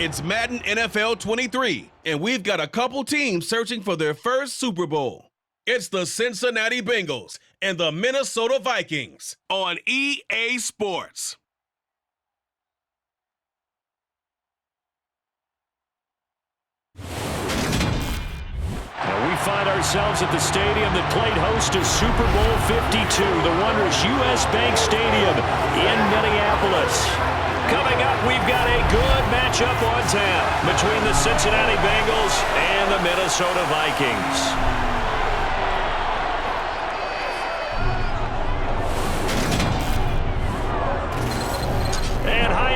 It's Madden NFL 23, and we've got a couple teams searching for their first Super Bowl. It's the Cincinnati Bengals and the Minnesota Vikings on EA Sports. And we find ourselves at the stadium that played host to Super Bowl 52, the wondrous U.S. Bank Stadium in Minneapolis. Coming up, we've got a good matchup on tap between the Cincinnati Bengals and the Minnesota Vikings.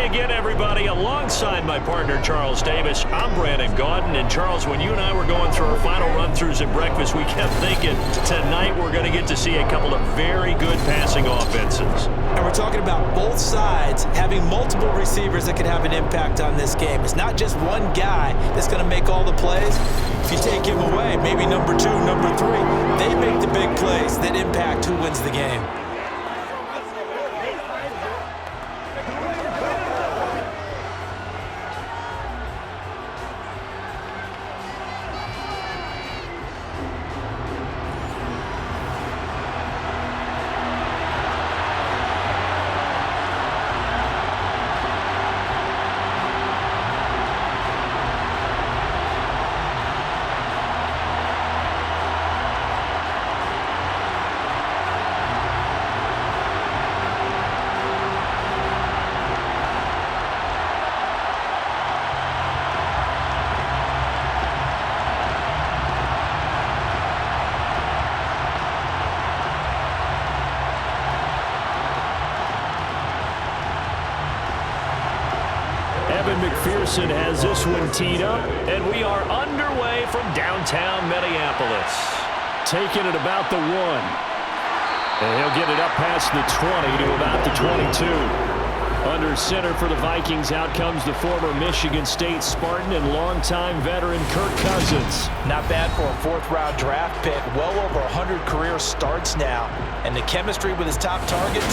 Again, everybody, alongside my partner, Charles Davis, I'm Brandon Gaudin. And Charles, when you and I were going through our final run-throughs at breakfast, we kept thinking tonight we're going to get to see a couple of very good passing offenses. And we're talking about both sides having multiple receivers that can have an impact on this game. It's not just one guy that's going to make all the plays. If you take him away, maybe number two, number three, they make the big plays that impact who wins the game. McPherson has this one teed up, and we are underway from downtown Minneapolis. Taking it about the 1. And he'll get it up past the 20 to about the 22. Under center for the Vikings, out comes the former Michigan State Spartan and longtime veteran Kirk Cousins. Not bad for a fourth-round draft pick. Well over 100 career starts now. And the chemistry with his top targets,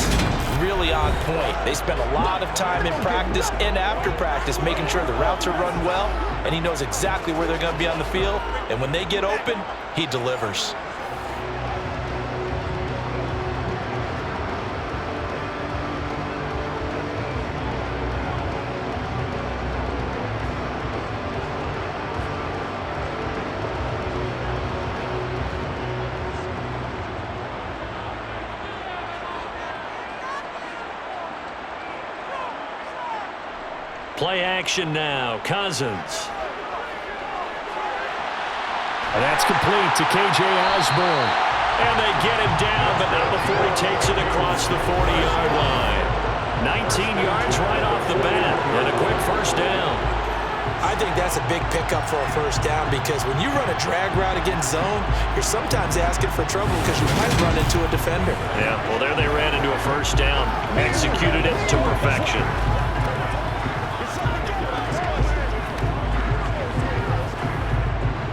really on point. They spend a lot of time in practice and after practice making sure the routes are run well, and he knows exactly where they're going to be on the field. And when they get open, he delivers. Play action now. Cousins. And that's complete to K.J. Osborne. And they get him down, but not before he takes it across the 40-yard line. 19 yards right off the bat, and a quick first down. I think that's a big pickup for a first down, because when you run a drag route against zone, you're sometimes asking for trouble because you might run into a defender. Yeah, well, there they ran into a first down. Executed it to perfection.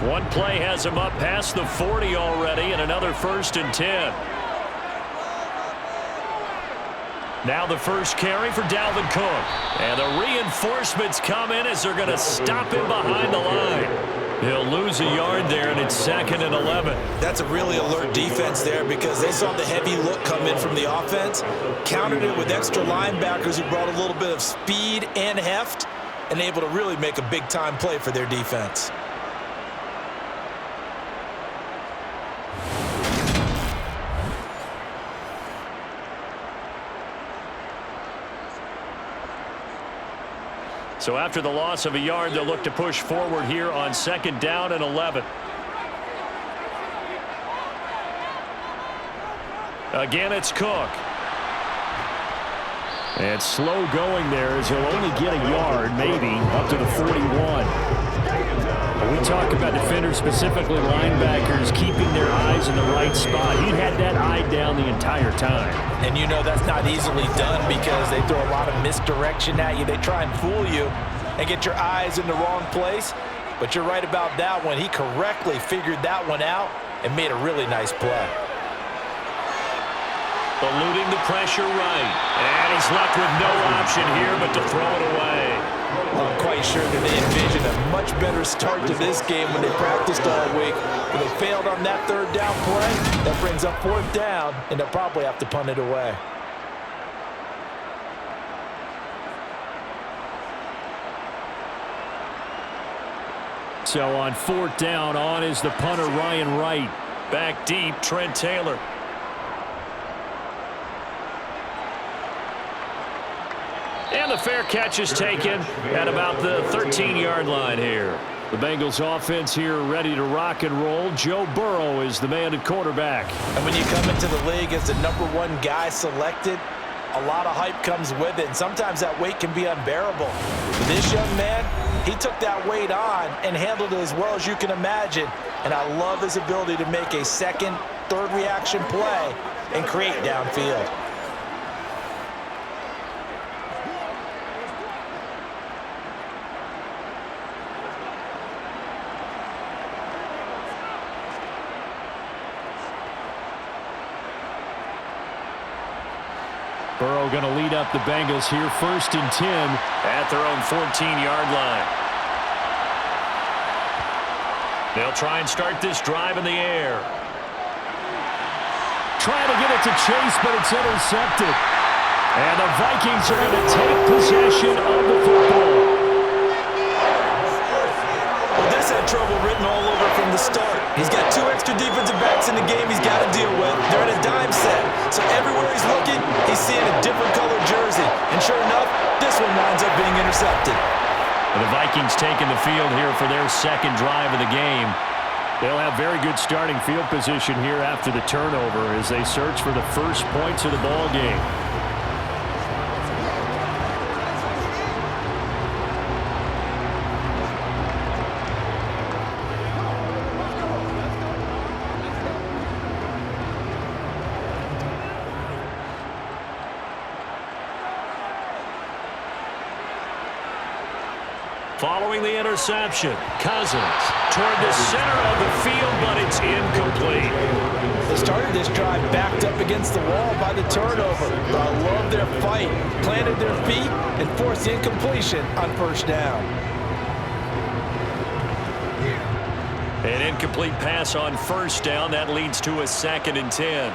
One play has him up past the 40 already, and another 1st and 10. Now the first carry for Dalvin Cook. And the reinforcements come in as they're going to stop him behind the line. He'll lose a yard there, and it's 2nd and 11. That's a really alert defense there, because they saw the heavy look come in from the offense, countered it with extra linebackers who brought a little bit of speed and heft, and able to really make a big-time play for their defense. So after the loss of a yard, they'll look to push forward here on 2nd down and 11. Again, it's Cook. And slow going there as he'll only get a yard, maybe, up to the 41. When we talk about defenders, specifically linebackers, keeping their eyes in the right spot, he had that eye down the entire time. And you know that's not easily done, because they throw a lot of misdirection at you. They try and fool you and get your eyes in the wrong place. But you're right about that one. He correctly figured that one out and made a really nice play. Eluding the pressure right. And he's left with no option here but to throw it away. Well, I'm quite sure that they envisioned a much better start to this game when they practiced all week. But they failed on that third down play. That brings up fourth down, and they'll probably have to punt it away. So on fourth down, on is the punter, Ryan Wright. Back deep, Trent Taylor. And the fair catch is taken at about the 13-yard line here. The Bengals offense here ready to rock and roll. Joe Burrow is the man at quarterback. And when you come into the league as the #1 guy selected, a lot of hype comes with it, and sometimes that weight can be unbearable. But this young man, he took that weight on and handled it as well as you can imagine. And I love his ability to make a second, third reaction play and create downfield. Burrow going to lead up the Bengals here, 1st and 10 at their own 14-yard line. They'll try and start this drive in the air. Trying to get it to Chase, but it's intercepted. And the Vikings are going to take possession of the football. Well, this had trouble written all over from the start. He's got 2 extra defensive backs in the game he's got to deal with. They're in a dime set. So everywhere he's looking, he's seeing a different colored jersey. And sure enough, this one winds up being intercepted. And the Vikings taking the field here for their second drive of the game. They'll have very good starting field position here after the turnover as they search for the first points of the ball game. Following the interception, Cousins toward the center of the field, but it's incomplete. They started this drive backed up against the wall by the turnover. But I love their fight, planted their feet, and forced the incompletion on first down. An incomplete pass on first down. That leads to a 2nd and 10.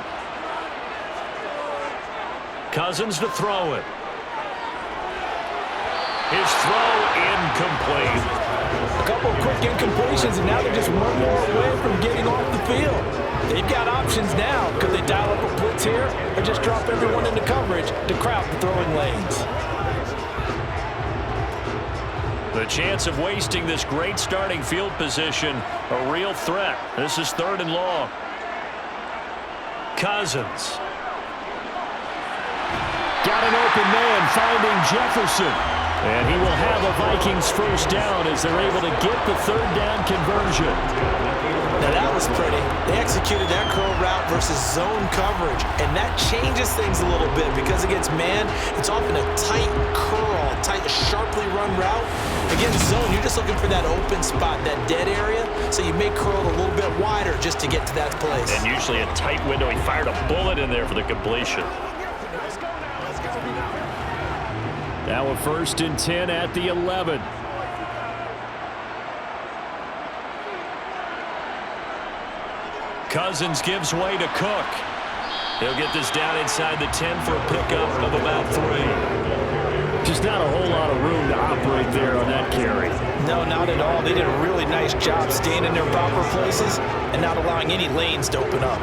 Cousins to throw it. His throw incomplete. A couple of quick incompletions, and now they're just one more away from getting off the field. They've got options now. Could they dial up a blitz here or just drop everyone into coverage to crowd the throwing lanes? The chance of wasting this great starting field position, a real threat. This is 3rd and long. Cousins. Got an open man finding Jefferson. And he will have a Vikings first down as they're able to get the 3rd down conversion. Now that was pretty. They executed that curl route versus zone coverage, and that changes things a little bit because against man, it's often a tight curl, tight, sharply run route. Against zone, you're just looking for that open spot, that dead area, so you may curl it a little bit wider just to get to that place. And usually a tight window. He fired a bullet in there for the completion. Now a 1st and 10 at the 11. Cousins gives way to Cook. He'll get this down inside the 10 for a pickup of about 3. Just not a whole lot of room to operate there on that carry. No, not at all. They did a really nice job staying in their proper places and not allowing any lanes to open up.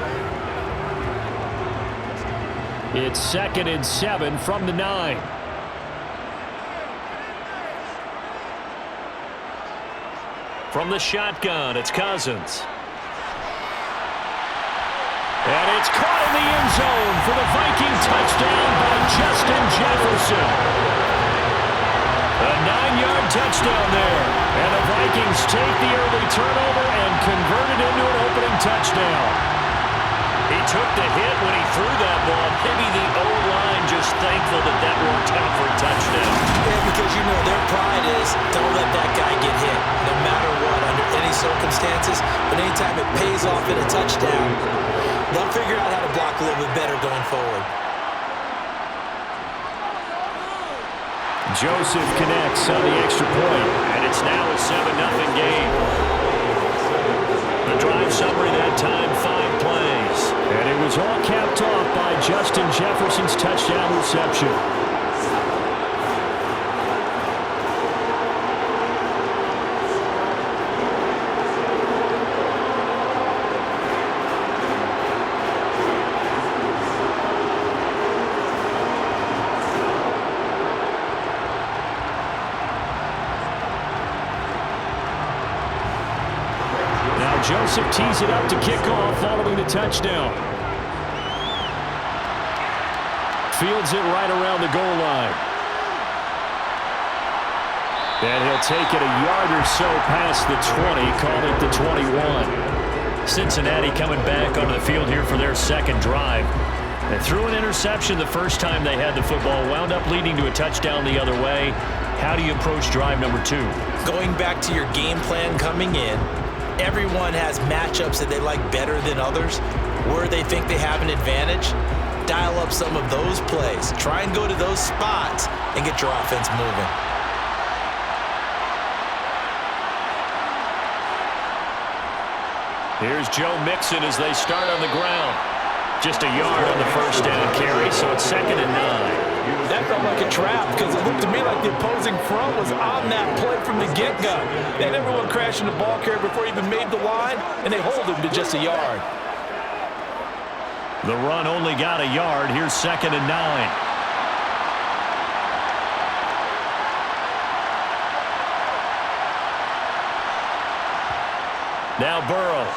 It's 2nd and 7 from the 9. From the shotgun, it's Cousins. And it's caught in the end zone for the Viking touchdown by Justin Jefferson. A 9-yard touchdown there. And the Vikings take the early turnover and convert it into an opening touchdown. He took the hit when he threw that ball. Maybe the O-line just thankful that that worked out for a touchdown. Yeah, because you know their pride is don't let that guy get hit, no matter what, under any circumstances. But anytime it pays off in a touchdown, they'll figure out how to block a little bit better going forward. Joseph connects on the extra point, and it's now a 7-0 game. The drive summary that time, 5 plays. And it was all capped off by Justin Jefferson's touchdown reception. Joseph tees it up to kick off following the touchdown. Fields it right around the goal line. And he'll take it a yard or so past the 20, call it the 21. Cincinnati coming back onto the field here for their second drive. They threw an interception the first time they had the football, wound up leading to a touchdown the other way. How do you approach drive number 2? Going back to your game plan coming in, everyone has matchups that they like better than others, where they think they have an advantage. Dial up some of those plays. Try and go to those spots and get your offense moving. Here's Joe Mixon as they start on the ground. Just a yard on the first down carry, so it's 2nd and 9. That felt like a trap because it looked to me like the opposing front was on that play from the get-go. They had everyone crashing the ball carrier before he even made the line, and they hold him to just a yard. The run only got a yard. Here's 2nd and 9. Now Burrow.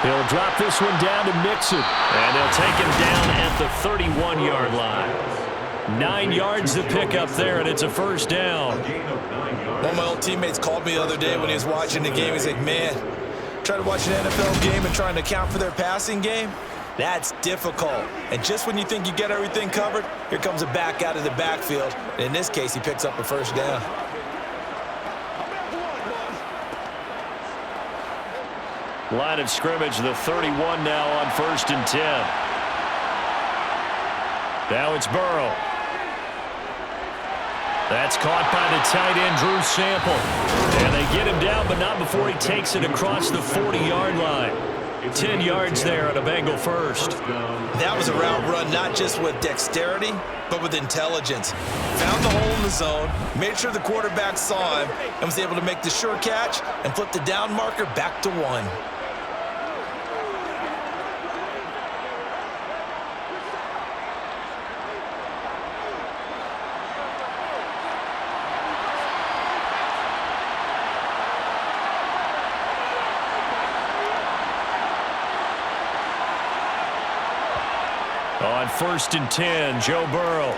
He'll drop this one down to Mixon. And they'll take him down at the 31-yard line. 9 yards to pick up there, and it's a first down. One of my old teammates called me the other day when he was watching the game. He's like, man, trying to watch an NFL game and trying to account for their passing game, that's difficult. And just when you think you get everything covered, here comes a back out of the backfield. And in this case, he picks up a first down. Line of scrimmage, the 31 now on 1st and 10. Now it's Burrow. That's caught by the tight end, Drew Sample. And they get him down, but not before he takes it across the 40-yard line. 10 yards there on a Bengal first. That was a route run, not just with dexterity, but with intelligence. Found the hole in the zone, made sure the quarterback saw him, and was able to make the sure catch and flip the down marker back to 1. On 1st and 10, Joe Burrow.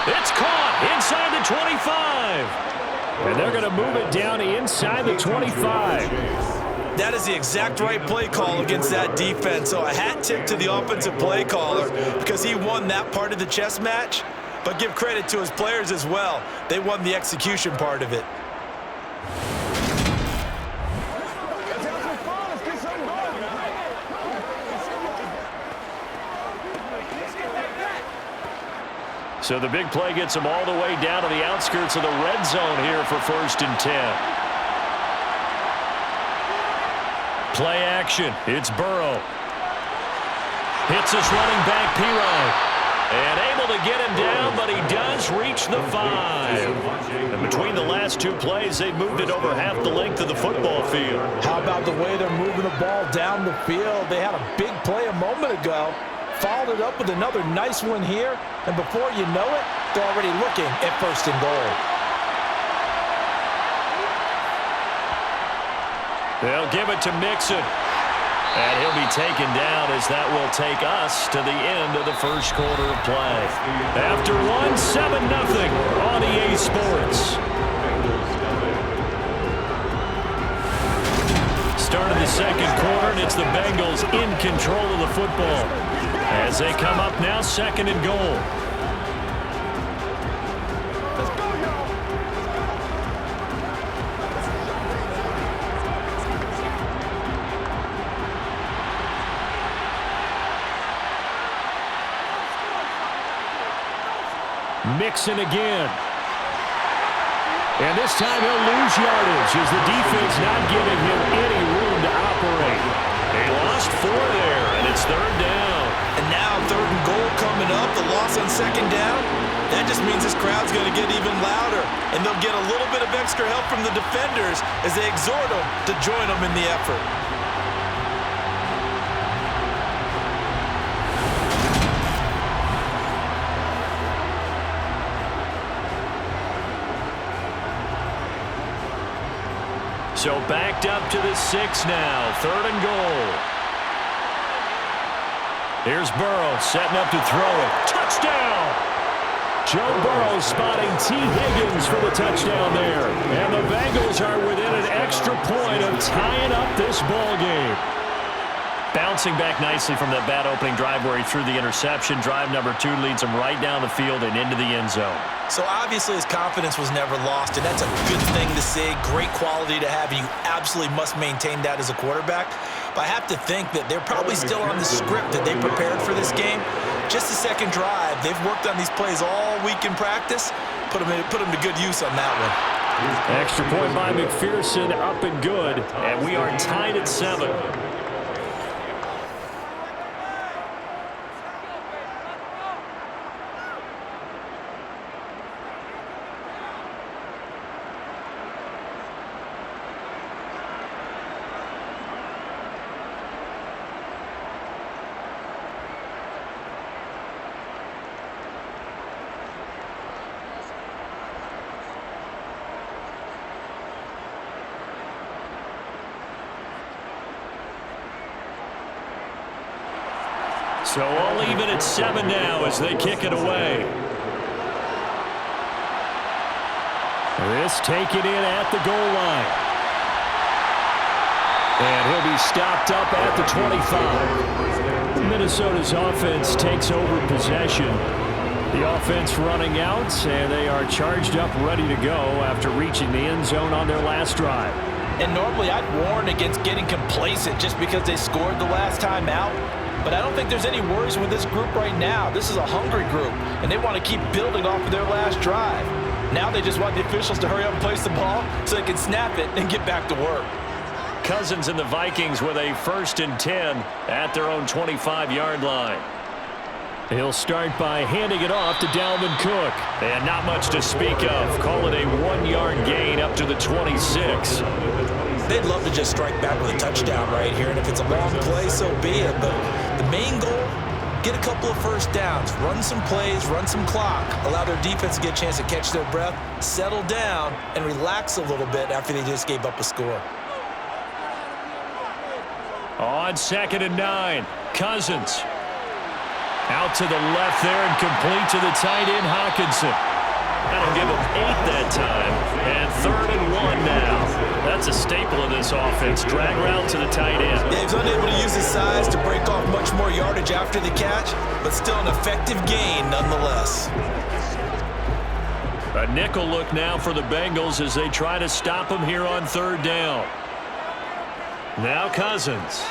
It's caught inside the 25. And they're going to move it down inside the 25. That is the exact right play call against that defense. So a hat tip to the offensive play caller because he won that part of the chess match. But give credit to his players as well. They won the execution part of it. So the big play gets them all the way down to the outskirts of the red zone here for 1st and 10. Play action. It's Burrow. Hits his running back, Pirine. And able to get him down, but he does reach the 5. And between the last 2 plays, they moved it over half the length of the football field. How about the way they're moving the ball down the field? They had a big play a moment ago. Followed it up with another nice one here, and before you know it, they're already looking at 1st and goal. They'll give it to Mixon, and he'll be taken down as that will take us to the end of the first quarter of play. After 7-0 on EA Sports. Start of the second quarter, and it's the Bengals in control of the football. As they come up now, 2nd and goal. Mixon again. And this time he'll lose yardage as the defense not giving him any room to operate. They lost 4 there, and it's 3rd down. And now 3rd and goal coming up, the loss on 2nd down. That just means this crowd's going to get even louder, and they'll get a little bit of extra help from the defenders as they exhort them to join them in the effort. So backed up to the 6 now, 3rd and goal. Here's Burrow setting up to throw it. Touchdown! Joe Burrow spotting T. Higgins for the touchdown there. And the Bengals are within an extra point of tying up this ball game. Bouncing back nicely from that bad opening drive where he threw the interception. Drive number 2 leads him right down the field and into the end zone. So obviously his confidence was never lost, and that's a good thing to see. Great quality to have, and you absolutely must maintain that as a quarterback. But I have to think that they're probably still on the script that they prepared for this game. Just the 2nd drive, they've worked on these plays all week in practice. Put them to good use on that one. Extra point by McPherson, up and good, and we are tied at 7. So all even at 7 now as they kick it away. This taken in at the goal line. And he'll be stopped up at the 25. Minnesota's offense takes over possession. The offense running out, and they are charged up, ready to go after reaching the end zone on their last drive. And normally I'd warn against getting complacent just because they scored the last time out. But I don't think there's any worries with this group right now. This is a hungry group, and they want to keep building off of their last drive. Now they just want the officials to hurry up and place the ball so they can snap it and get back to work. Cousins and the Vikings with a 1st and 10 at their own 25-yard line. He'll start by handing it off to Dalvin Cook. And not much to speak of. Call it a 1-yard gain up to the 26. They'd love to just strike back with a touchdown right here, and if it's a long play, so be it. But the main goal, get a couple of 1st downs, run some plays, run some clock, allow their defense to get a chance to catch their breath, settle down, and relax a little bit after they just gave up a score. On 2nd and 9, Cousins. Out to the left there and complete to the tight end, Hawkinson. That'll give him 8 that time. And 3rd and 1 now. That's a staple of this offense. Drag route to the tight end. Yeah, he's unable to use his size to break off much more yardage after the catch, but still an effective gain nonetheless. A nickel look now for the Bengals as they try to stop him here on 3rd down. Now Cousins.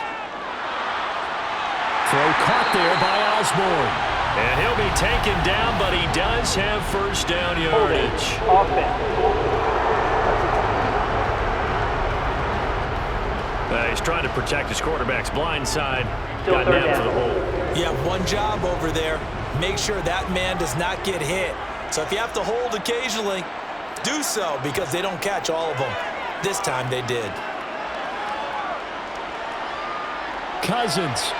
Throw caught there by Osborne. And he'll be taken down, but he does have 1st down yardage. He's trying to protect his quarterback's blind side. Got down for the hold. You have one job over there. Make sure that man does not get hit. So if you have to hold occasionally, do so because they don't catch all of them. This time they did. Cousins.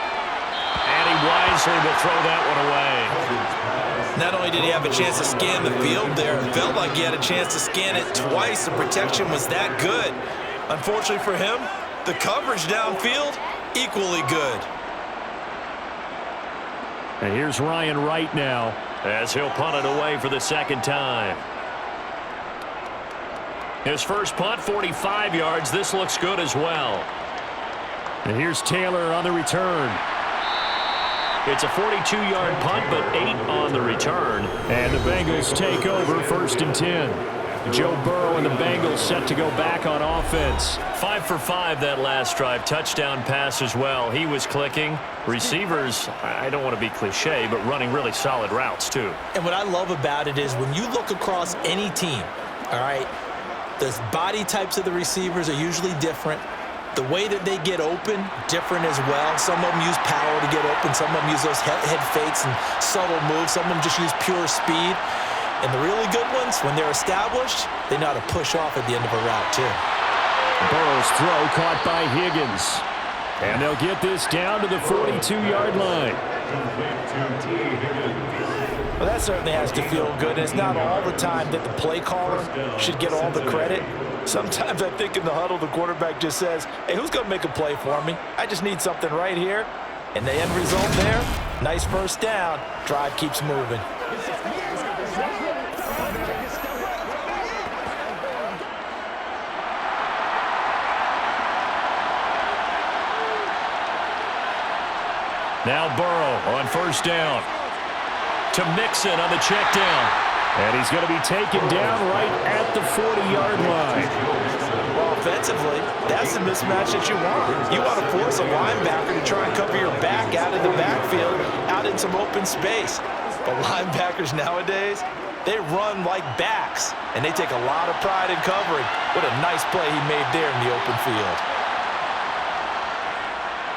And he wisely will throw that one away. Not only did he have a chance to scan the field there, it felt like he had a chance to scan it twice. The protection was that good. Unfortunately for him, the coverage downfield, equally good. And here's Ryan Wright now as he'll punt it away for the 2nd time. His first punt, 45 yards. This looks good as well. And here's Taylor on the return. It's a 42-yard punt, but 8 on the return. And the Bengals take over 1st and 10. Joe Burrow and the Bengals set to go back on offense. 5 for 5 that last drive. Touchdown pass as well. He was clicking. Receivers, I don't want to be cliche, but running really solid routes too. And what I love about it is when you look across any team, all right, the body types of the receivers are usually different. The way that they get open, different as well. Some of them use power to get open. Some of them use those head fakes and subtle moves. Some of them just use pure speed. And the really good ones, when they're established, they know how to push off at the end of a route, too. Burrow's throw caught by Higgins. And they'll get this down to the 42-yard line. Well, that certainly has to feel good. It's not all the time that the play caller should get all the credit. Sometimes I think in the huddle, the quarterback just says, hey, who's going to make a play for me? I just need something right here. And the end result there, nice first down. Drive keeps moving. Now Burrow on first down. To Mixon on the check down. And he's going to be taken down right at the 40-yard line. Well, offensively, that's the mismatch that you want. You want to force a linebacker to try and cover your back out of the backfield, out in some open space. But linebackers nowadays, they run like backs, and they take a lot of pride in covering. What a nice play he made there in the open field.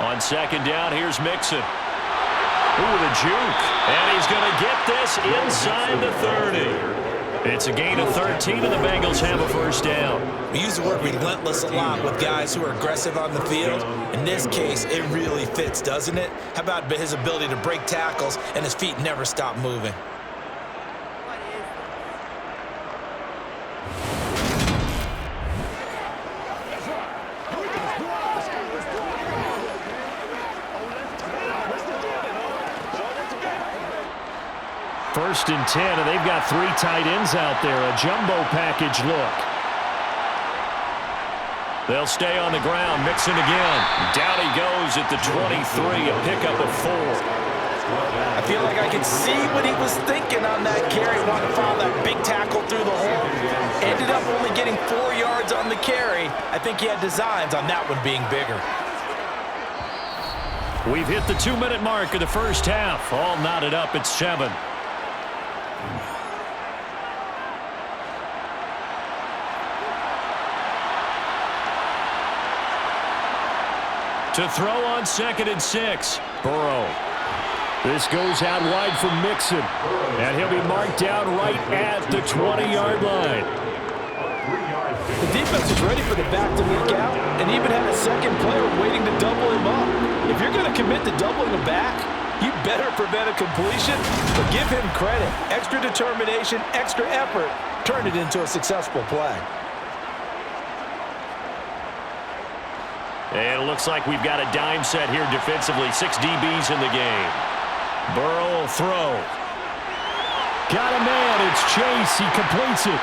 On second down, here's Mixon. Ooh, the juke. And he's going to get this inside the 30. It's a gain of 13, and the Bengals have a first down. We use the word relentless a lot with guys who are aggressive on the field. In this case, it really fits, doesn't it? How about his ability to break tackles and his feet never stop moving? First and 10, and they've got 3 tight ends out there. A jumbo package look. They'll stay on the ground. Mixon again. Down he goes at the 23, a pickup of 4. I feel like I can see what he was thinking on that carry. Wanted to follow that big tackle through the hole. Ended up only getting 4 yards on the carry. I think he had designs on that one being bigger. We've hit the 2-minute mark of the first half. All knotted up at 7. To throw on second and 6. Burrow. This goes out wide for Mixon. And he'll be marked down right at the 20-yard line. The defense was ready for the back to leak out and even had a second player waiting to double him up. If you're going to commit to doubling the back, you better prevent a completion, but give him credit. Extra determination, extra effort, turn it into a successful play. And it looks like we've got a dime set here defensively. 6 DBs in the game. Burrow will throw. Got a man. It's Chase. He completes it.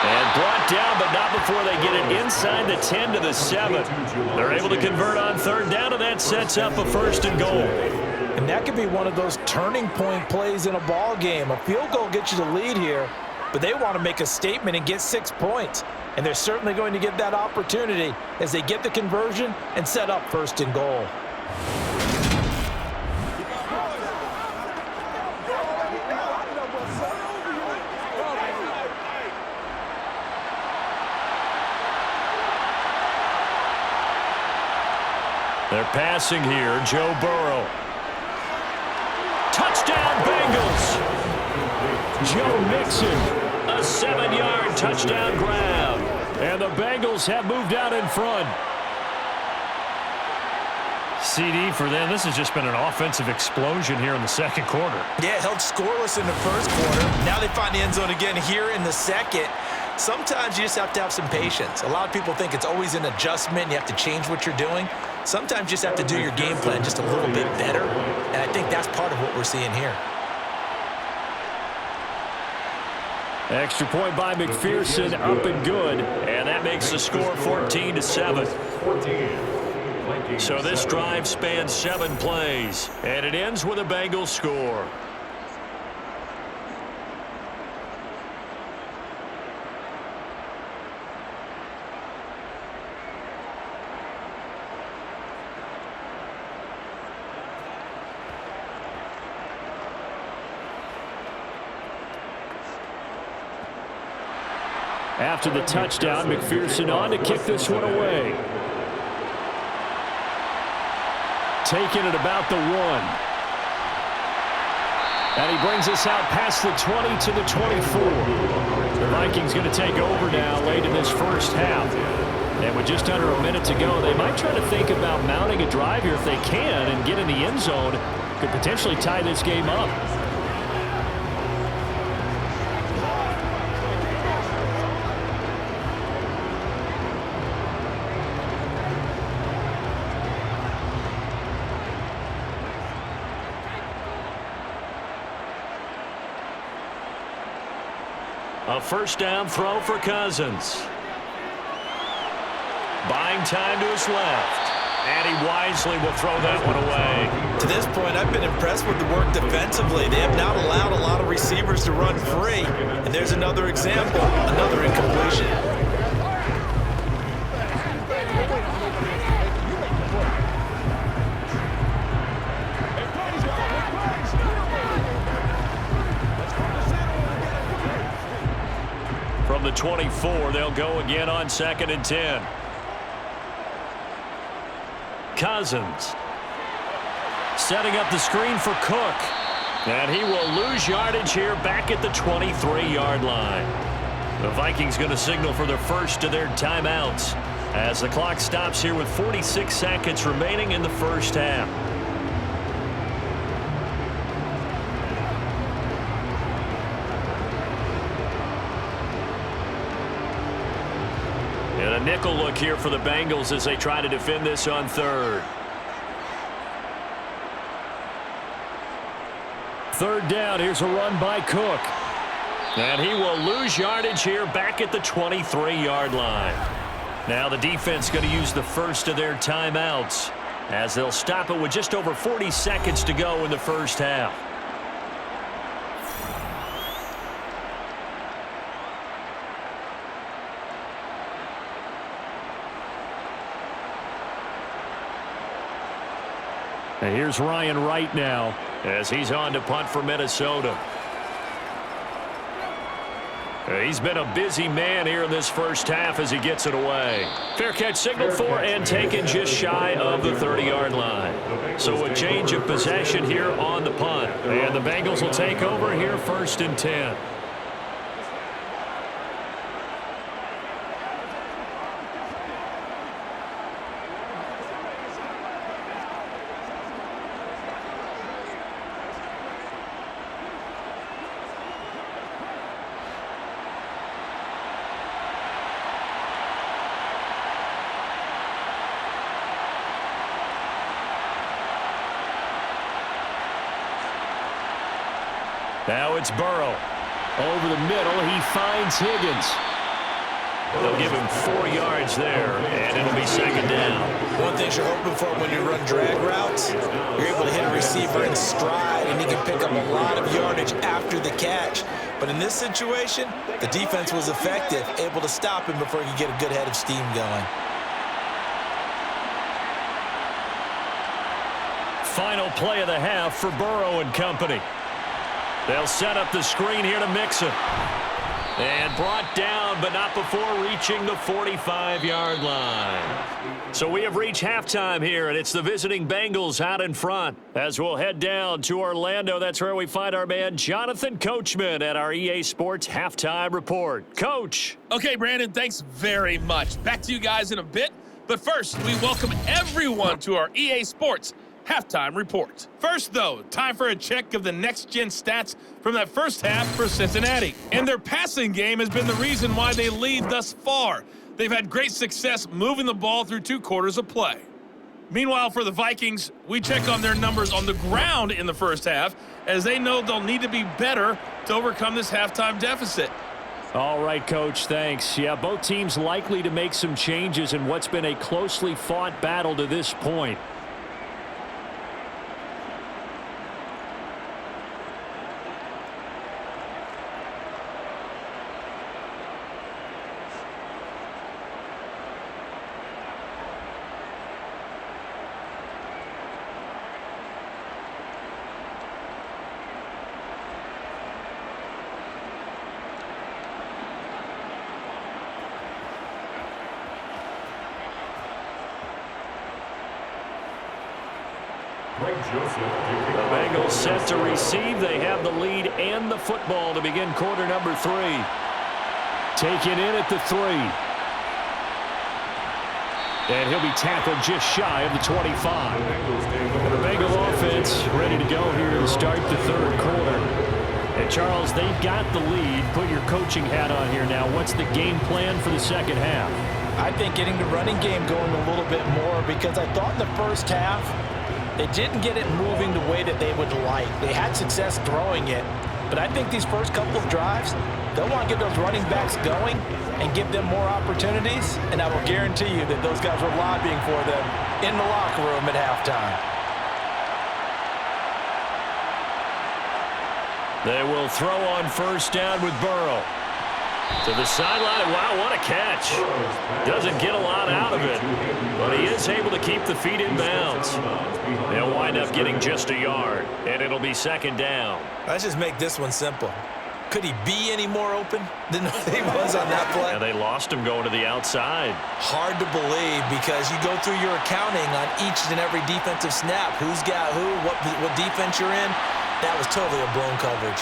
And brought down, but not before they get it inside the 10 to the 7. They're able to convert on third down, and that sets up a first and goal. And that could be one of those turning point plays in a ball game. A field goal gets you the lead here, but they want to make a statement and get 6 points. And they're certainly going to get that opportunity as they get the conversion and set up first and goal. They're passing here. Joe Burrow. Touchdown, Bengals. Joe Mixon. A 7-yard touchdown grab. And the Bengals have moved out in front. CD for them. This has just been an offensive explosion here in the second quarter. Yeah, held scoreless in the first quarter. Now they find the end zone again here in the second. Sometimes you just have to have some patience. A lot of people think it's always an adjustment. You have to change what you're doing. Sometimes you just have to do your game plan just a little bit better. And I think that's part of what we're seeing here. Extra point by McPherson, up and good. And that makes the score 14-7. So this drive spans 7 plays. And it ends with a Bengals score. After the touchdown, McPherson on to kick this one away. Taking it about the 1. And he brings us out past the 20 to the 24. The Vikings going to take over now late in this first half. And with just under a minute to go, they might try to think about mounting a drive here if they can and get in the end zone. Could potentially tie this game up. A first down throw for Cousins. Buying time to his left. And he wisely will throw that one away. To this point, I've been impressed with the work defensively. They have not allowed a lot of receivers to run free. And there's another example, another incompletion. From the 24, they'll go again on 2nd and 10. Cousins setting up the screen for Cook. And he will lose yardage here back at the 23-yard line. The Vikings going to signal for their first of their timeouts as the clock stops here with 46 seconds remaining in the first half. And a nickel look here for the Bengals as they try to defend this on 3rd. 3rd down. Here's a run by Cook. And he will lose yardage here back at the 23-yard line. Now the defense going to use the first of their timeouts as they'll stop it with just over 40 seconds to go in the first half. And here's Ryan Wright now as he's on to punt for Minnesota. He's been a busy man here in this first half as he gets it away. Fair catch signaled for and taken just shy of the 30-yard line. So a change of possession here on the punt. And the Bengals will take over here 1st and 10. Now it's Burrow. Over the middle, he finds Higgins. They'll give him 4 yards there, and it'll be 2nd down. One thing you're hoping for when you run drag routes, you're able to hit a receiver in stride, and he can pick up a lot of yardage after the catch. But in this situation, the defense was effective, able to stop him before he could get a good head of steam going. Final play of the half for Burrow and company. They'll set up the screen here to Mixon. And brought down, but not before reaching the 45-yard line. So we have reached halftime here, and it's the visiting Bengals out in front. As we'll head down to Orlando, that's where we find our man Jonathan Coachman at our EA Sports Halftime Report. Coach. Okay, Brandon, thanks very much. Back to you guys in a bit. But first, we welcome everyone to our EA Sports Halftime Report. First, though, time for a check of the next-gen stats from that first half for Cincinnati. And their passing game has been the reason why they lead thus far. They've had great success moving the ball through 2 quarters of play. Meanwhile, for the Vikings, we check on their numbers on the ground in the first half, as they know they'll need to be better to overcome this halftime deficit. All right, Coach, thanks. Yeah, both teams likely to make some changes in what's been a closely fought battle to this point. The Bengals set to receive. They have the lead and the football to begin quarter number 3. Taken in at the 3. And he'll be tackled just shy of the 25. The Bengal offense ready to go here to start the third quarter. And Charles, they've got the lead. Put your coaching hat on here now. What's the game plan for the second half? I think getting the running game going a little bit more, because I thought in the first half they didn't get it moving the way that they would like. They had success throwing it, but I think these first couple of drives, they'll want to get those running backs going and give them more opportunities, and I will guarantee you that those guys were lobbying for them in the locker room at halftime. They will throw on first down with Burrow. To the sideline. Wow, what a catch. Doesn't get a lot out of it, but he is able to keep the feet in bounds. They'll wind up getting just a yard, and it'll be second down. Let's just make this one simple. Could he be any more open than he was on that play? Yeah, they lost him going to the outside. Hard to believe, because you go through your accounting on each and every defensive snap. Who's got who, what defense you're in. That was totally a blown coverage.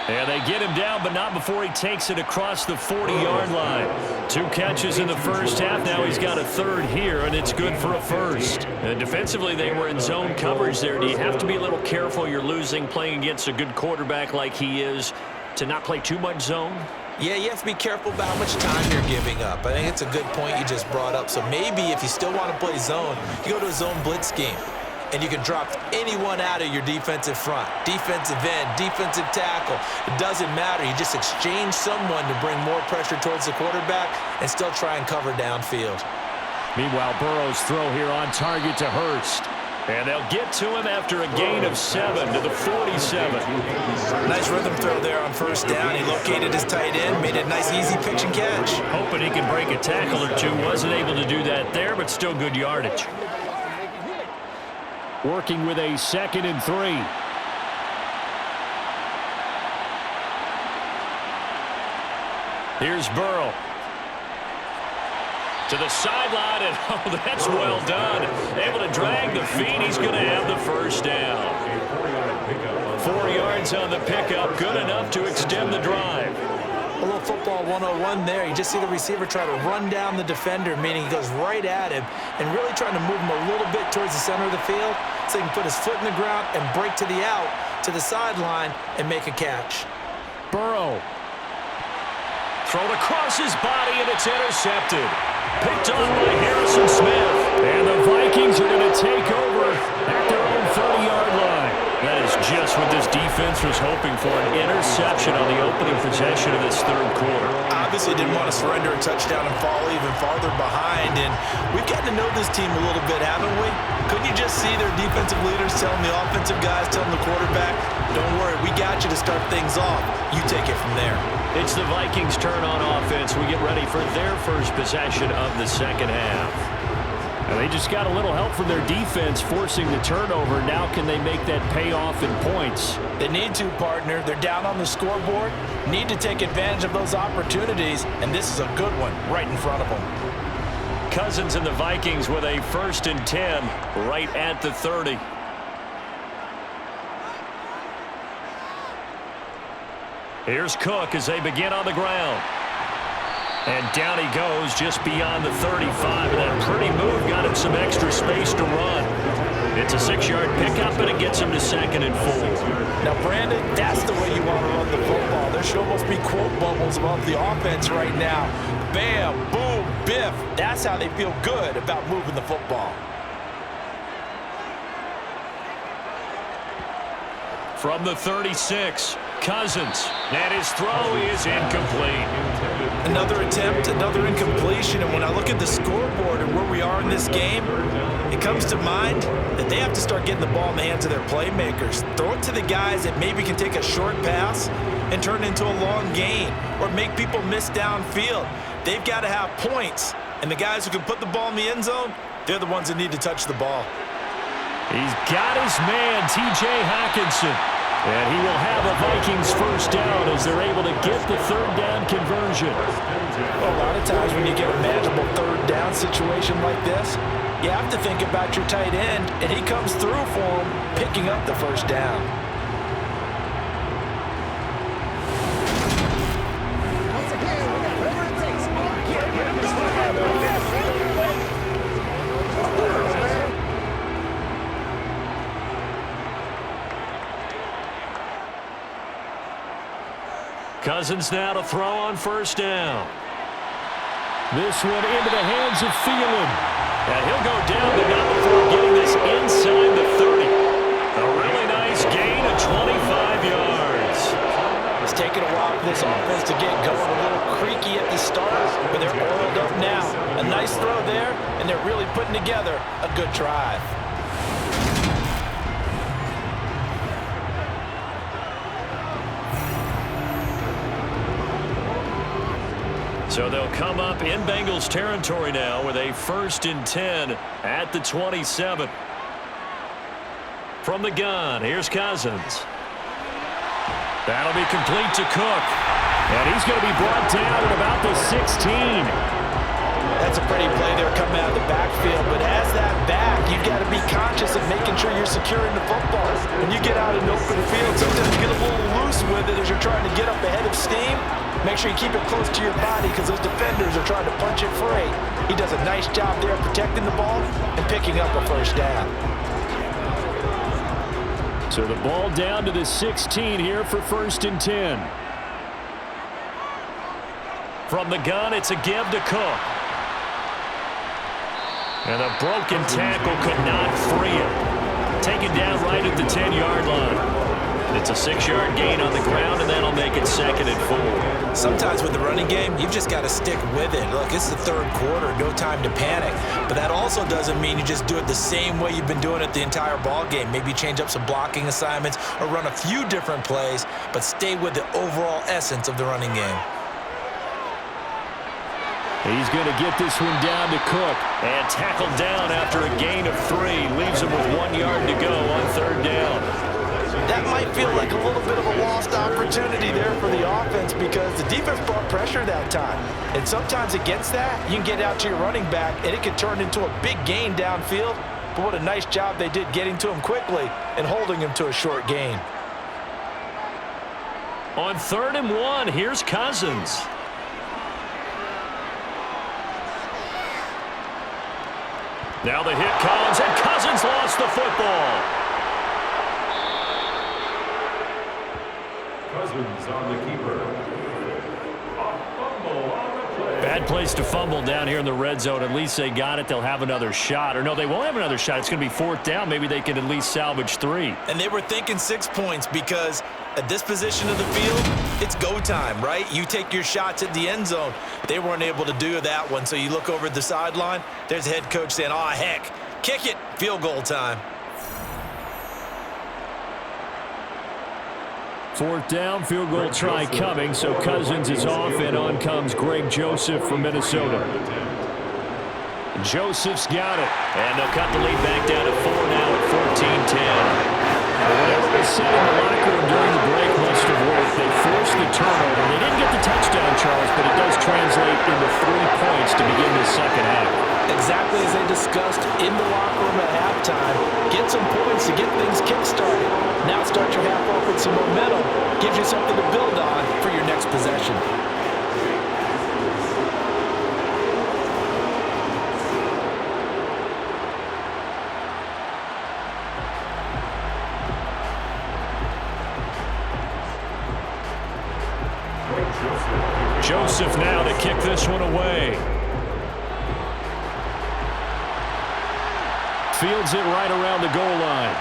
And they get him down, but not before he takes it across the 40-yard line. 2 catches in the first half. Now he's got a third here, and it's good for a first. And defensively, they were in zone coverage there. Do you have to be a little careful? You're losing playing against a good quarterback like he is to not play too much zone? Yeah, you have to be careful about how much time you're giving up. I think it's a good point you just brought up. So maybe if you still want to play zone, you go to a zone blitz scheme. And you can drop anyone out of your defensive front, defensive end, defensive tackle. It doesn't matter. You just exchange someone to bring more pressure towards the quarterback and still try and cover downfield. Meanwhile, Burrow's throw here on target to Hurst. And they'll get to him after a gain of 7 to the 47. Nice rhythm throw there on first down. He located his tight end, made a nice easy pitch and catch. Hoping he can break a tackle or two. Wasn't able to do that there, but still good yardage. Working with a 2nd and 3. Here's Burrow. To the sideline, and oh, that's well done. Able to drag the feet. He's going to have the first down. 4 yards on the pickup. Good enough to extend the drive. A little football 101 there. You just see the receiver try to run down the defender, meaning he goes right at him and really trying to move him a little bit towards the center of the field so he can put his foot in the ground and break to the out, to the sideline, and make a catch. Burrow. Thrown across his body, and it's intercepted. Picked off by Harrison Smith. And the Vikings are going to take over at their own 30-yard line. That is just what this defense was hoping for, an interception on the opening possession of this third quarter. Obviously didn't want to surrender a touchdown and fall even farther behind, and we've gotten to know this team a little bit, haven't we? Couldn't you just see their defensive leaders telling the offensive guys, telling the quarterback, don't worry, we got you to start things off. You take it from there. It's the Vikings' turn on offense. We get ready for their first possession of the second half. And they just got a little help from their defense forcing the turnover. Now can they make that pay off in points? They need to, partner. They're down on the scoreboard. Need to take advantage of those opportunities, and this is a good one right in front of them. Cousins and the Vikings with a 1st and 10 right at the 30. Here's Cook as they begin on the ground. And down he goes just beyond the 35. And that pretty move got him some extra space to run. It's a 6-yard pickup, and it gets him to 2nd and 4. Now, Brandon, that's the way you want to run the football. There should almost be quote bubbles above the offense right now. Bam, boom, biff. That's how they feel good about moving the football. From the 36, Cousins. And his throw is incomplete. Another attempt, another incompletion. And when I look at the scoreboard and where we are in this game, it comes to mind that they have to start getting the ball in the hands of their playmakers. Throw it to the guys that maybe can take a short pass and turn it into a long gain or make people miss downfield. They've got to have points. And the guys who can put the ball in the end zone, they're the ones that need to touch the ball. He's got his man, T.J. Hockenson. And he will have a Vikings first down as they're able to get the 3rd down conversion. Well, a lot of times when you get a manageable 3rd down situation like this, you have to think about your tight end, and he comes through for him, picking up the first down. Cousins now to throw on first down. This one into the hands of Thielen. And he'll go down, but not before getting this inside the 30. A really nice gain of 25 yards. It's taken a while for this offense to get going, a little creaky at the start, but they're oiled up now. A nice throw there, and they're really putting together a good drive. So they'll come up in Bengals territory now with a 1st and 10 at the 27. From the gun, here's Cousins. That'll be complete to Cook. And he's going to be brought down at about the 16. That's a pretty play there coming out of the backfield, but as that back, you've got to be conscious of making sure you're securing the football. When you get out in the open field, sometimes you get a little loose with it as you're trying to get up ahead of steam. Make sure you keep it close to your body because those defenders are trying to punch it free. He does a nice job there protecting the ball and picking up a first down. So the ball down to the 16 here for 1st and 10. From the gun, it's a give to Cook. And a broken tackle could not free him. Taken down right at the 10-yard line. It's a 6-yard gain on the ground, and that'll make it 2nd and 4. Sometimes with the running game, you've just got to stick with it. Look, it's the 3rd quarter, no time to panic. But that also doesn't mean you just do it the same way you've been doing it the entire ball game. Maybe change up some blocking assignments or run a few different plays, but stay with the overall essence of the running game. He's going to get this one down to Cook. And tackled down after a gain of 3. Leaves him with 1 yard to go on 3rd down. That might feel like a little bit of a lost opportunity there for the offense because the defense brought pressure that time. And sometimes against that, you can get out to your running back, and it can turn into a big gain downfield. But what a nice job they did getting to him quickly and holding him to a short gain. On 3rd and 1, here's Cousins. Now the hit comes, and Cousins lost the football. Cousins on the keeper. Bad place to fumble down here in the red zone. At least they got it. They'll have another shot. Or no, they won't have another shot. It's going to be 4th down. Maybe they can at least salvage 3. And they were thinking 6 points because at this position of the field, it's go time, right? You take your shots at the end zone. They weren't able to do that one. So you look over at the sideline. There's the head coach saying, "Oh, heck, kick it. Field goal time." 4th down, field goal try coming, so Cousins is off, and on comes Greg Joseph from Minnesota. Joseph's got it. And they'll cut the lead back down to 4 now at 14-10. Whatever was said in the locker room during the break must have worked. They forced the turnover. They didn't get the touchdown, Charles, but it does translate into 3 points to begin the second half. Exactly as they discussed in the locker room at halftime. Get some points to get things kick-started. Now start your half off with some momentum. Gives you something to build on for your next possession. Joseph now to kick this one away. Fields it right around the goal line.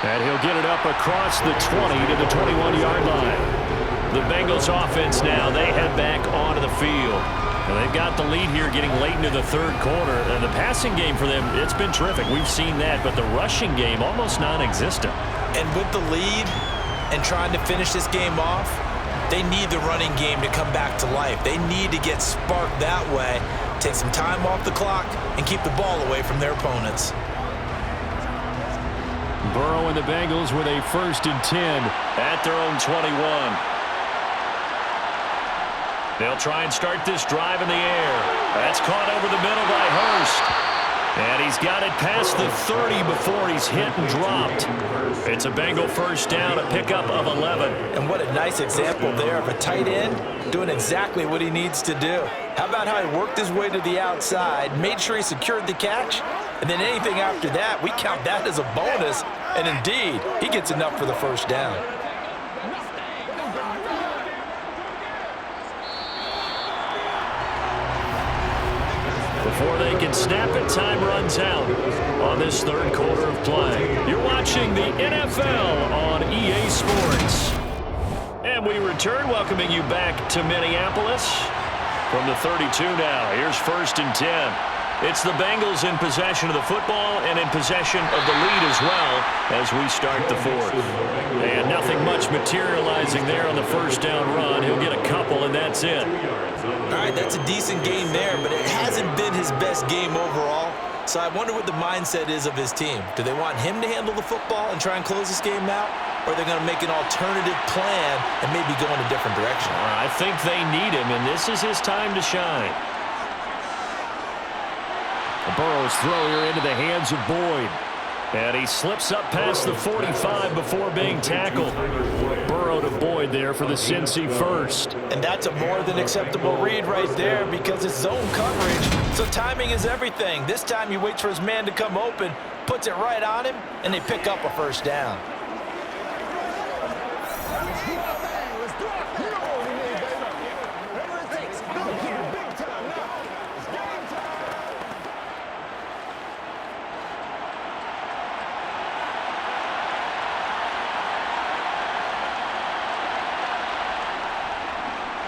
And he'll get it up across the 20 to the 21-yard line. The Bengals offense now, they head back onto the field. And they've got the lead here getting late into the 3rd quarter. And the passing game for them, it's been terrific. We've seen that, but the rushing game almost non-existent. And with the lead and trying to finish this game off, they need the running game to come back to life. They need to get sparked that way, take some time off the clock, and keep the ball away from their opponents. Burrow and the Bengals with a 1st and 10 at their own 21. They'll try and start this drive in the air. That's caught over the middle by Hurst. And he's got it past the 30 before he's hit and dropped. It's a Bengal first down, a pickup of 11. And what a nice example there of a tight end doing exactly what he needs to do. How about how he worked his way to the outside, made sure he secured the catch, and then anything after that, we count that as a bonus. And indeed, he gets enough for the first down. Before they can snap it, time runs out on this third quarter of play. You're watching the NFL on EA Sports. And we return, welcoming you back to Minneapolis from the 32 now. Here's 1st and 10. It's the Bengals in possession of the football and in possession of the lead as well as we start the fourth. And nothing much materializing there on the first down run. He'll get a couple, and that's it. All right, that's a decent game there, but it hasn't been his best game overall. So I wonder what the mindset is of his team. Do they want him to handle the football and try and close this game out? Or are they going to make an alternative plan and maybe go in a different direction? I think they need him, and this is his time to shine. Burrow's throw here into the hands of Boyd. And he slips up past the 45 before being tackled. Burrow to Boyd there for the Cincy first. And that's a more than acceptable read right there because it's zone coverage. So timing is everything. This time he waits for his man to come open, puts it right on him, and they pick up a first down.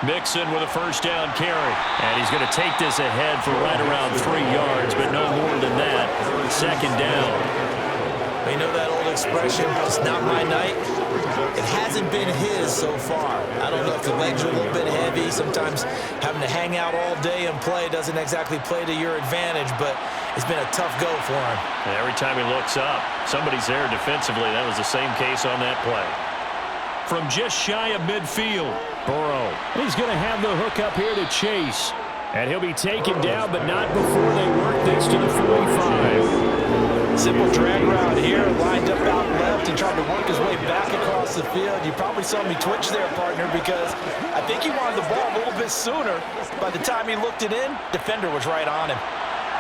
Mixon with a first down carry. And he's going to take this ahead for right around 3 yards, but no more than that. Second down. You know that old expression, it's not my night? It hasn't been his so far. I don't know if the legs are a little bit heavy. Sometimes having to hang out all day and play doesn't exactly play to your advantage, but it's been a tough go for him. And every time he looks up, somebody's there defensively. That was the same case on that play. From just shy of midfield, Burrow. He's going to have the hook up here to Chase. And he'll be taken down, but not before they work this to the 45. Simple drag route here, lined up out left and tried to work his way back across the field. You probably saw me twitch there, partner, because I think he wanted the ball a little bit sooner. By the time he looked it in, defender was right on him.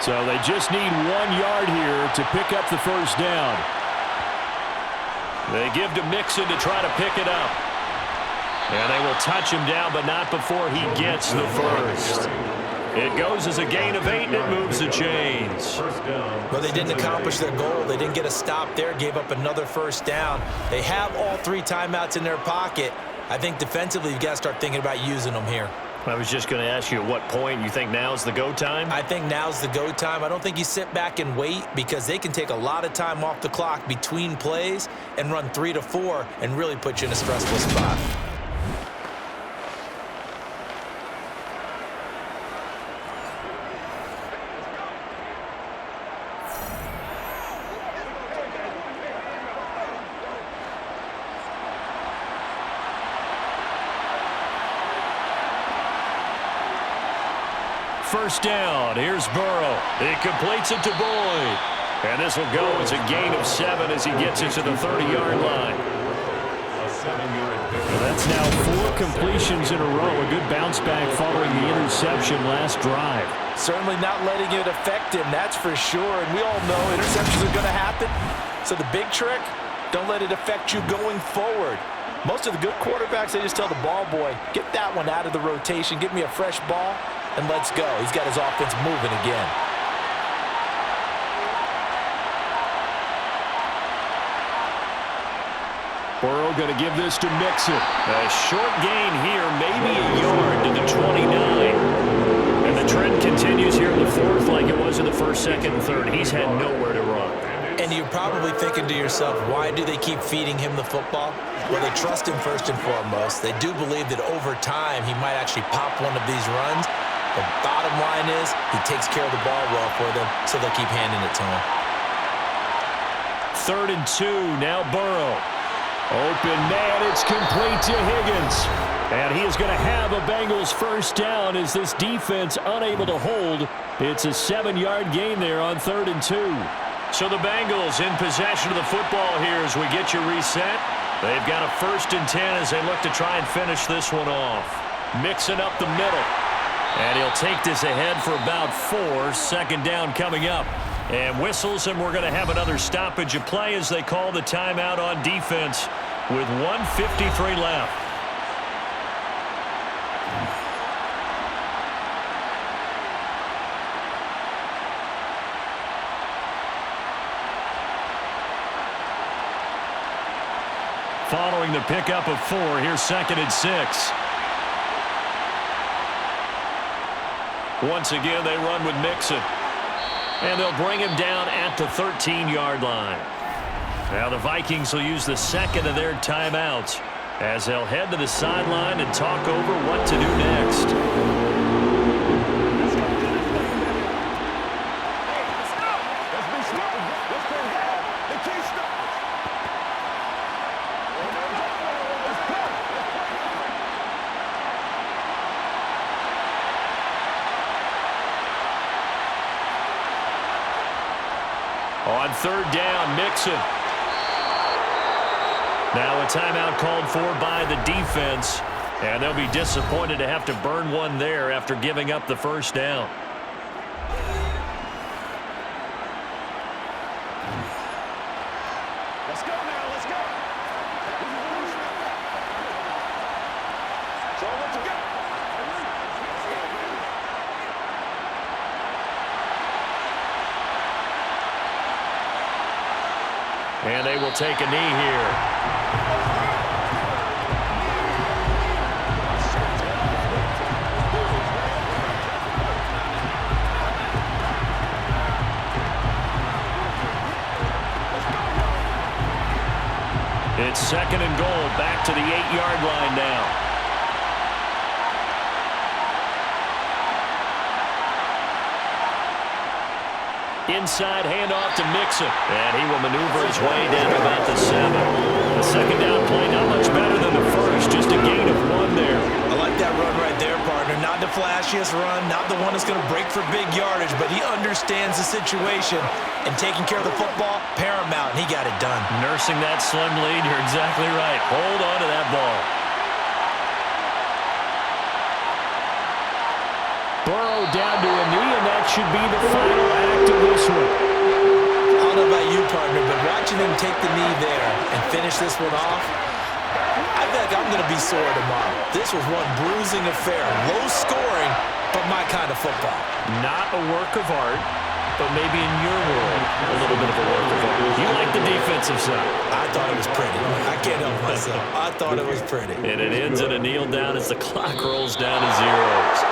So they just need 1 yard here to pick up the first down. They give to Mixon to try to pick it up. And they will touch him down, but not before he gets the first. It goes as a gain of 8, and it moves the chains. Well, they didn't accomplish their goal. They didn't get a stop there, gave up another first down. They have all 3 timeouts in their pocket. I think defensively, you've got to start thinking about using them here. I was just going to ask you at what point you think now's the go time? I think now's the go time. I don't think you sit back and wait because they can take a lot of time off the clock between plays and run 3 to 4 and really put you in a stressful spot. First down, here's Burrow. He completes it to Boyd. And this will go as a gain of 7 as he gets it to the 30-yard line. Well, that's now 4 completions in a row. A good bounce back following the interception last drive. Certainly not letting it affect him, that's for sure. And we all know interceptions are going to happen. So the big trick, don't let it affect you going forward. Most of the good quarterbacks, they just tell the ball boy, get that one out of the rotation, give me a fresh ball, and let's go. He's got his offense moving again. Burrow going to give this to Mixon. A short gain here, maybe a yard to the 29. And the trend continues here in the fourth like it was in the first, second, and third. He's had nowhere to run. And you're probably thinking to yourself, why do they keep feeding him the football? Well, they trust him first and foremost. They do believe that over time he might actually pop one of these runs. The bottom line is he takes care of the ball well for them, so they'll keep handing it to him. 3rd and 2, now Burrow. Open man, it's complete to Higgins. And he is going to have a Bengals first down as this defense unable to hold It's a 7-yard gain there on 3rd and 2. So the Bengals in possession of the football here as we get you reset. They've got a 1st and 10 as they look to try and finish this one off. Mixing up the middle. And he'll take this ahead for about 4. 2nd down coming up. And whistles, and we're going to have another stoppage of play as they call the timeout on defense with 1:53 left. Following the pickup of 4, here's 2nd and 6. Once again, they run with Mixon. And they'll bring him down at the 13-yard line. Now the Vikings will use the 2nd of their timeouts as they'll head to the sideline and talk over what to do next. On 3rd down, Mixon. Now a timeout called for by the defense, and they'll be disappointed to have to burn one there after giving up the 1st down. Let's go now, let's go. So let's go. And they will take a knee here. It's 2nd and goal, back to the 8-yard line now. Inside handoff to Mixon. And he will maneuver his way down to about the 7. The 2nd down play not much better than the 1st. Just a gain of 1 there. I like that run right there, partner. Not the flashiest run, not the one that's going to break for big yardage, but he understands the situation, and taking care of the football, paramount, and he got it done. Nursing that slim lead, you're exactly right. Hold on to that ball. Burrow down to a knee, and that should be the final act of this one. I don't know about you, partner, but watching him take the knee there and finish this one off, I think I'm going to be sore tomorrow. This was one bruising affair. Low scoring, but my kind of football. Not a work of art, but maybe in your world, a little bit of a work of art. You like the defensive side. I thought it was pretty. I can't help myself. I thought it was pretty. And it ends in a kneel down as the clock rolls down to 0.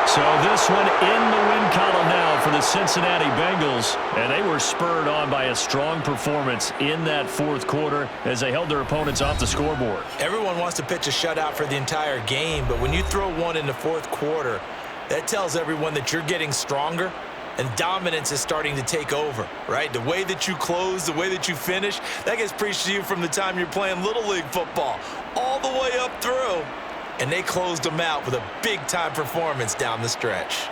So this one in the win column now for the Cincinnati Bengals. And they were spurred on by a strong performance in that 4th quarter as they held their opponents off the scoreboard. Everyone wants to pitch a shutout for the entire game, but when you throw one in the 4th quarter, that tells everyone that you're getting stronger. And dominance is starting to take over, right? The way that you close, the way that you finish, that gets preached to you from the time you're playing Little League football all the way up through. And they closed them out with a big-time performance down the stretch.